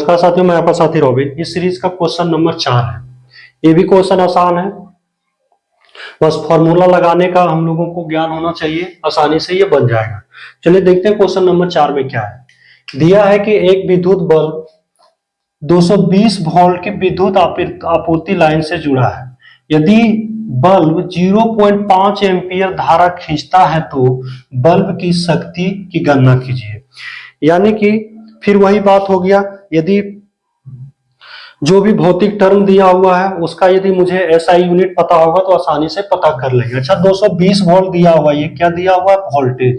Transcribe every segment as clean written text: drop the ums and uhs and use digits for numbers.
नमस्कार साथियों, मैं आपका साथी रॉबिन। इस सीरीज का क्वेश्चन नंबर 4 है। ये भी क्वेश्चन आसान है, बस फॉर्मूला लगाने का हम लोगों को ज्ञान होना चाहिए, आसानी से ये बन जाएगा। चलिए देखते हैं क्वेश्चन नंबर 4 में क्या है। दिया है कि एक विद्युत बल्ब 220 वोल्ट की विद्युत आपूर्ति लाइन से जुड़ा है। यदि बल्ब 0.5 एम्पियर धारा खींचता है तो बल्ब की शक्ति की गणना कीजिए। यानी कि फिर वही बात हो गया, यदि जो भी भौतिक टर्म दिया हुआ है उसका यदि मुझे एसआई यूनिट पता होगा तो आसानी से पता कर लेंगे। अच्छा, 220 वोल्ट दिया हुआ है, ये क्या दिया हुआ है? वोल्टेज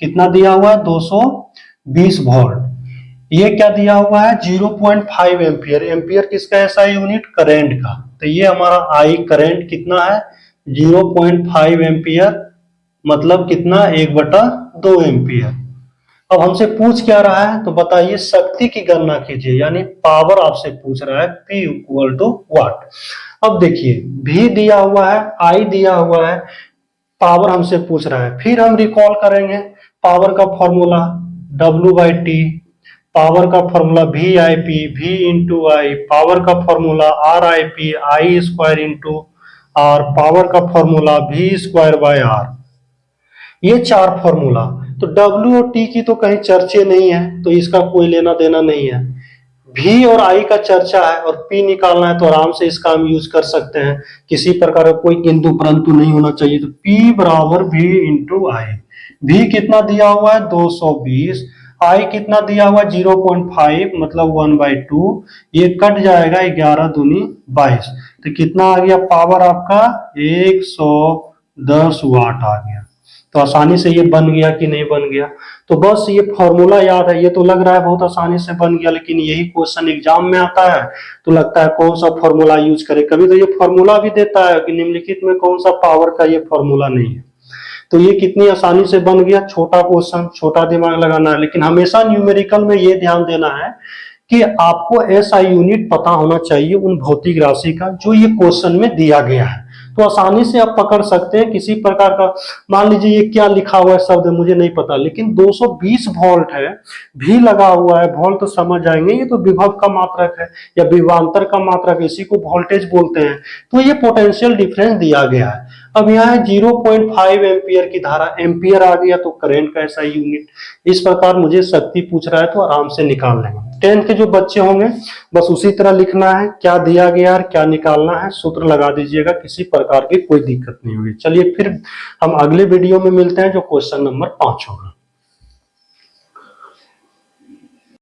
कितना दिया हुआ है? 220 वोल्ट। ये क्या दिया हुआ है? 0.5 एम्पियर। एम्पियर किसका एसआई यूनिट? करंट का। तो ये हमारा आई करंट कितना है? 0.5 एम्पियर, मतलब कितना? 1/2 एम्पियर। अब हमसे पूछ क्या रहा है तो बताइए, शक्ति की गणना कीजिए, यानी पावर आपसे पूछ रहा है, P इक्वल टू वाट। अब देखिए, V दिया हुआ है, I दिया हुआ है, पावर हमसे पूछ रहा है। फिर हम रिकॉल करेंगे पावर का फॉर्मूला W/T, पावर का formula VIP, V into I, power का formula RIP, I square into R, power का formula V square by R। ये 4 फॉर्मूला। तो W और T की तो कहीं चर्चे नहीं है, तो इसका कोई लेना देना नहीं है। V और I का चर्चा है और P निकालना है, तो आराम से इसका हम यूज कर सकते हैं। किसी प्रकार का कोई किंतु परंतु नहीं होना चाहिए। तो P बराबर V इंटू आई। V कितना दिया हुआ है? 220। I कितना दिया हुआ है? 0.5, मतलब 1/2। ये कट जाएगा, 11 दूनी 22। तो कितना आ गया? पावर आपका 110 वाट आ गया। तो आसानी से ये बन गया कि नहीं बन गया? तो बस ये फॉर्मूला याद है। ये तो लग रहा है बहुत आसानी से बन गया, लेकिन यही क्वेश्चन एग्जाम में आता है तो लगता है कौन सा फॉर्मूला यूज करें। कभी तो ये फॉर्मूला भी देता है कि निम्नलिखित में कौन सा पावर का ये फॉर्मूला नहीं है। तो ये कितनी आसानी से बन गया। छोटा क्वेश्चन, छोटा दिमाग लगाना है, लेकिन हमेशा न्यूमेरिकल में ये ध्यान देना है कि आपको एसआई यूनिट पता होना चाहिए उन भौतिक राशि का जो ये क्वेश्चन में दिया गया है। तो आसानी से आप पकड़ सकते हैं किसी प्रकार का। मान लीजिए ये क्या लिखा हुआ है शब्द मुझे नहीं पता, लेकिन 220 वोल्ट है, भी लगा हुआ है, वोल्ट तो समझ जाएंगे, ये तो विभव का मात्रक है या विभवांतर का मात्रक, इसी को वोल्टेज बोलते हैं। तो ये पोटेंशियल डिफरेंस दिया गया है। अब यहाँ है 0.5 एम्पियर की धारा, एम्पियर आ गया तो करंट का एसआई यूनिट। इस प्रकार मुझे शक्ति पूछ रहा है तो आराम से निकाल लेंगे। 10th के जो बच्चे होंगे बस उसी तरह लिखना है, क्या दिया गया और क्या निकालना है, सूत्र लगा दीजिएगा, किसी प्रकार की कोई दिक्कत नहीं होगी। चलिए फिर हम अगले वीडियो में मिलते हैं जो क्वेश्चन नंबर 5 होगा।